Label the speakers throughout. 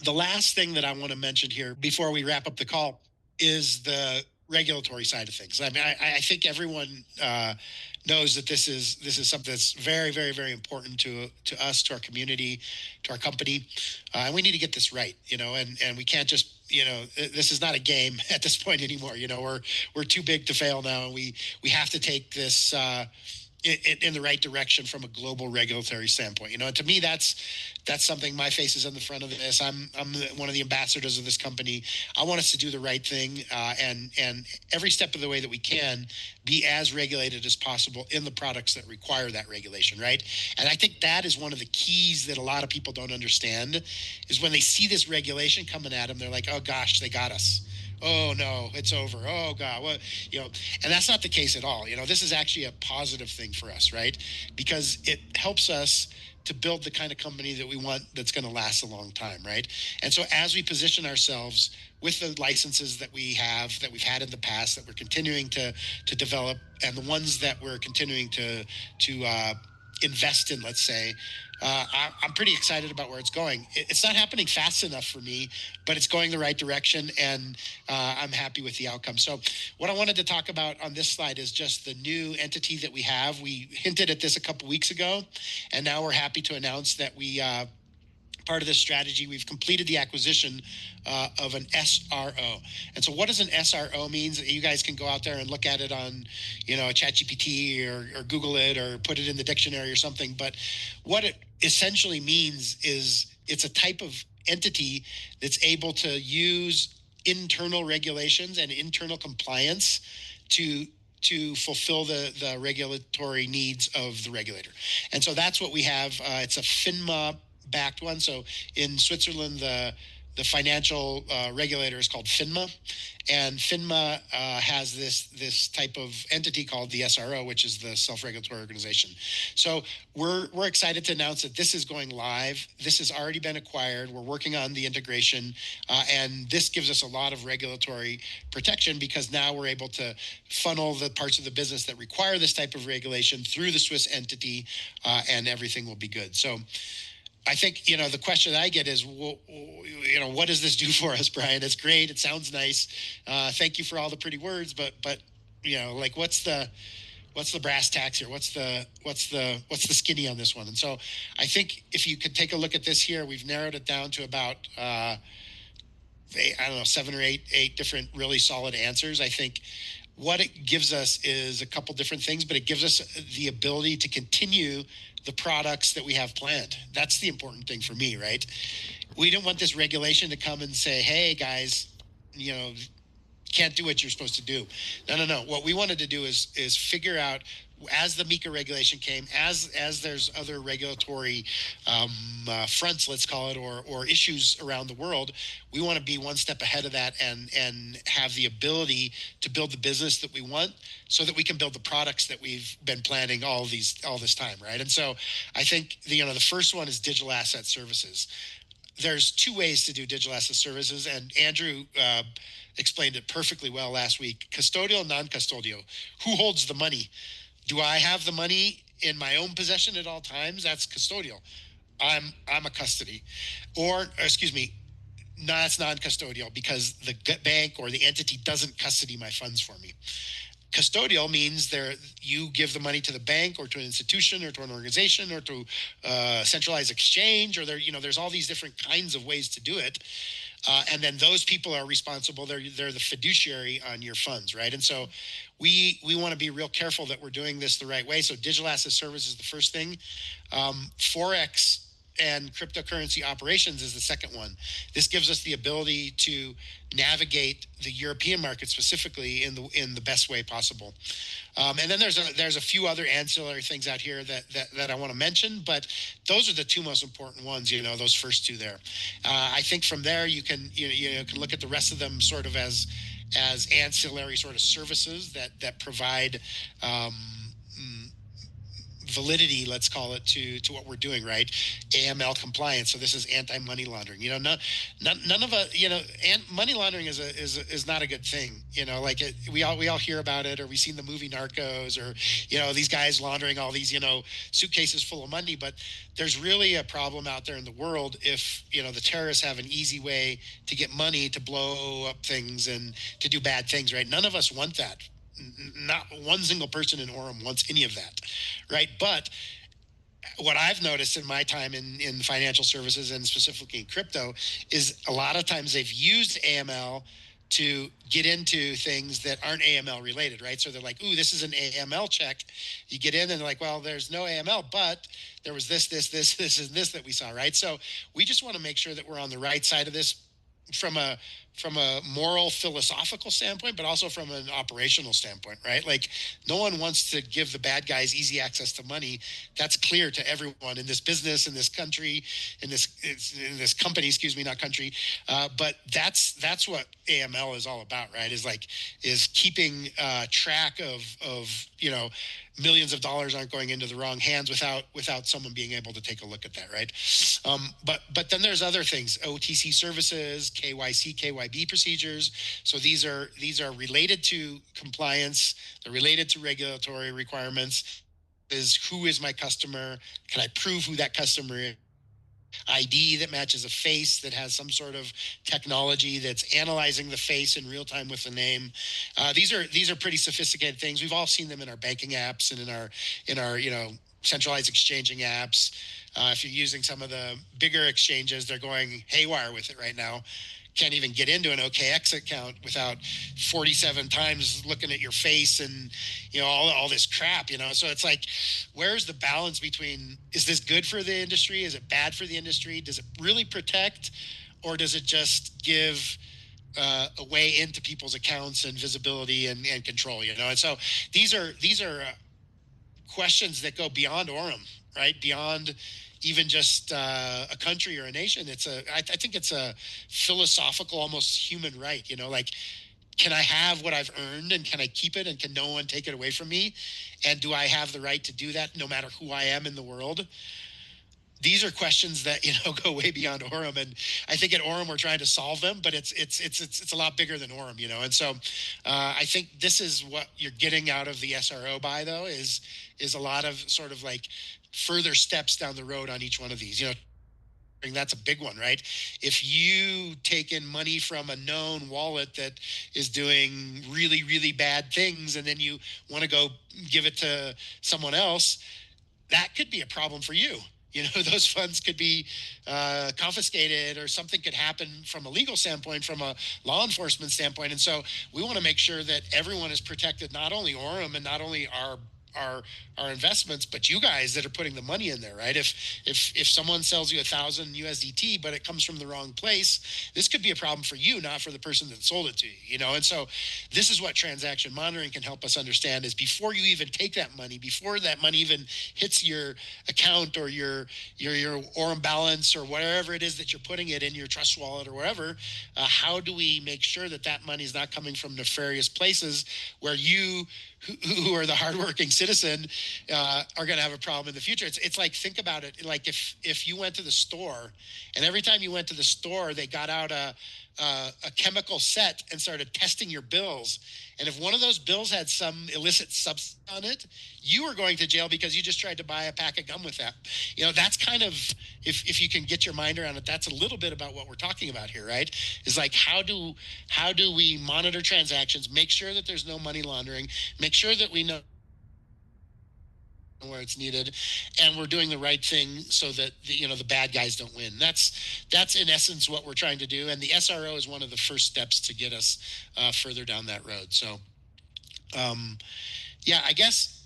Speaker 1: The last thing that I want to mention here before we wrap up the call is the regulatory side of things. I mean, I think everyone knows that this is something that's very, very, very important to us, to our community, to our company, and we need to get this right. And we can't just this is not a game at this point anymore. We're too big to fail now, and we have to take this. In the right direction from a global regulatory standpoint. To me, that's something. My face is on the front of this. I'm one of the ambassadors of this company. I want us to do the right thing, and every step of the way that we can be as regulated as possible in the products that require that regulation, right? And I think that is one of the keys that a lot of people don't understand is when they see this regulation coming at them, they're like, oh gosh, they got us. Oh no, it's over. Oh God, what and that's not the case at all. This is actually a positive thing for us, right? Because it helps us to build the kind of company that we want that's going to last a long time, right? And so as we position ourselves with the licenses that we have, that we've had in the past, that we're continuing to develop, and the ones that we're continuing to invest in, let's say, I'm pretty excited about where it's going. It's not happening fast enough for me, but it's going the right direction, and I'm happy with the outcome. So what I wanted to talk about on this slide is just the new entity that we have. We hinted at this a couple weeks ago, and now we're happy to announce that we part of this strategy, we've completed the acquisition of an SRO. And so what does an SRO means? You guys can go out there and look at it on, ChatGPT or Google it or put it in the dictionary or something. But what it essentially means is it's a type of entity that's able to use internal regulations and internal compliance to fulfill the regulatory needs of the regulator. And so that's what we have. It's a FINMA backed one. So in Switzerland, the financial regulator is called FINMA, and FINMA has this type of entity called the SRO, which is the self-regulatory organization. So we're excited to announce that this is going live. This has already been acquired. We're working on the integration, and this gives us a lot of regulatory protection because now we're able to funnel the parts of the business that require this type of regulation through the Swiss entity, and everything will be good. So I think, the question that I get is, well, what does this do for us, Bryan? It's great. It sounds nice. Thank you for all the pretty words, but like what's the brass tacks here? What's the skinny on this one? And so I think if you could take a look at this here, we've narrowed it down to about, I don't know, 7 or 8 different really solid answers. I think what it gives us is a couple different things, but it gives us the ability to continue the products that we have planned. That's the important thing for me, right? We don't want this regulation to come and say, hey guys, can't do what you're supposed to do. No. What we wanted to do is figure out, as the MiCA regulation came, as there's other regulatory fronts, let's call it, or issues around the world, we want to be one step ahead of that and have the ability to build the business that we want, so that we can build the products that we've been planning all this time, right? And so I think the first one is digital asset services. There's 2 ways to do digital asset services, and Andrew explained it perfectly well last week. Custodial, non-custodial. Who holds the money? Do I have the money in my own possession at all times? That's custodial. I'm a custody. Or excuse me, no, that's non-custodial because the bank or the entity doesn't custody my funds for me. Custodial means you give the money to the bank or to an institution or to an organization or to centralized exchange, or there's all these different kinds of ways to do it. And then those people are responsible. They're the fiduciary on your funds, right? And so we want to be real careful that we're doing this the right way. So digital asset service is the first thing. Forex and cryptocurrency operations is the second one. This gives us the ability to navigate the European market specifically in the best way possible. And then there's a few other ancillary things out here that I want to mention, but those are the 2 most important ones. Those first 2 there. I think from there you can look at the rest of them sort of as ancillary sort of services that provide validity, let's call it, to what we're doing, right? AML compliance. So this is anti money laundering. None of us, and money laundering is not a good thing. Like we all hear about it, or we seen the movie Narcos, or these guys laundering all these suitcases full of money. But there's really a problem out there in the world if the terrorists have an easy way to get money to blow up things and to do bad things, right? None of us want that. Not one single person in AURUM wants any of that, right? But what I've noticed in my time in financial services and specifically in crypto is a lot of times they've used AML to get into things that aren't AML related, right? So they're like, ooh, this is an AML check. You get in and they're like, well, there's no AML, but there was this, and this that we saw, right? So we just want to make sure that we're on the right side of this from a moral philosophical standpoint, but also from an operational standpoint, right? Like no one wants to give the bad guys easy access to money. That's clear to everyone in this business, in this country, in this company, excuse me, not country. But that's what AML is all about, right? Is keeping track of millions of dollars aren't going into the wrong hands without someone being able to take a look at that, right? But then there's other things: OTC services, KYC, KYB procedures. So these are related to compliance. They're related to regulatory requirements. Is who is my customer? Can I prove who that customer is? ID that matches a face that has some sort of technology that's analyzing the face in real time with the name. These are pretty sophisticated things. We've all seen them in our banking apps and in our centralized exchanging apps. If you're using some of the bigger exchanges, they're going haywire with it right now. Can't even get into an OKX account without 47 times looking at your face and all this crap. So it's like, where's the balance between, is this good for the industry, is it bad for the industry, does it really protect, or does it just give a way into people's accounts and visibility and control? And so these are questions that go beyond AURUM, right? Beyond even just a country or a nation. I think it's a philosophical, almost human right. Like, can I have what I've earned, and can I keep it, and can no one take it away from me? And do I have the right to do that no matter who I am in the world? These are questions that go way beyond AURUM, and I think at AURUM we're trying to solve them, but it's a lot bigger than AURUM, And so I think this is what you're getting out of the SRO buy, though, is a lot of sort of like further steps down the road on each one of these. That's a big one, right? If you take in money from a known wallet that is doing really, really bad things, and then you want to go give it to someone else, that could be a problem for you. Those funds could be confiscated, or something could happen from a legal standpoint, from a law enforcement standpoint. And so we want to make sure that everyone is protected, not only AURUM and not only our investments, but you guys that are putting the money in there, right? If someone sells you 1,000 USDT, but it comes from the wrong place, this could be a problem for you, not for the person that sold it to you. And so this is what transaction monitoring can help us understand: is before you even take that money, before that money even hits your account or your AURUM balance or wherever it is that you're putting it in, your trust wallet or wherever, how do we make sure that that money is not coming from nefarious places where you, who are the hardworking citizen, are going to have a problem in the future? It's like, think about it. Like if you went to the store, and every time you went to the store, they got out a chemical set and started testing your bills. And if one of those bills had some illicit substance on it, you were going to jail because you just tried to buy a pack of gum with that. That's kind of, if you can get your mind around it, that's a little bit about what we're talking about here, right? Is like, how do we monitor transactions, make sure that there's no money laundering, make sure that we know where it's needed, and we're doing the right thing so that the bad guys don't win. That's in essence what we're trying to do, and the SRO is one of the first steps to get us further down that road. So yeah, I guess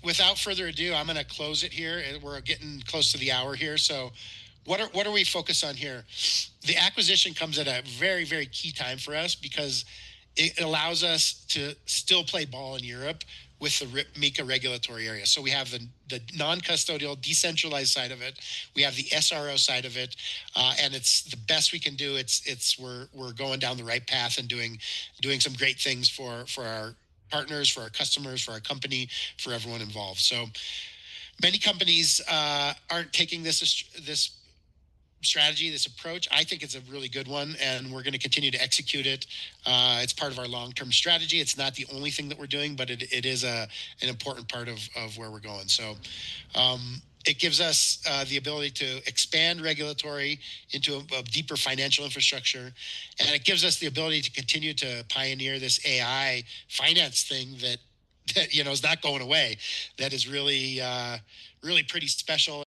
Speaker 1: without further ado, I'm going to close it here. We're getting close to the hour here. So what are we focused on here? The acquisition comes at a very, very key time for us, because it allows us to still play ball in Europe with the MiCA regulatory area. So we have the non-custodial, decentralized side of it. We have the SRO side of it, and it's the best we can do. We're going down the right path and doing some great things for our partners, for our customers, for our company, for everyone involved. So Many companies aren't taking this strategy, this approach. I think it's a really good one, and we're going to continue to execute it. It's part of our long-term strategy. It's not the only thing that we're doing, but it is an important part of where we're going. So it gives us the ability to expand regulatory into a deeper financial infrastructure, and it gives us the ability to continue to pioneer this AI finance thing that is not going away. That is really really pretty special.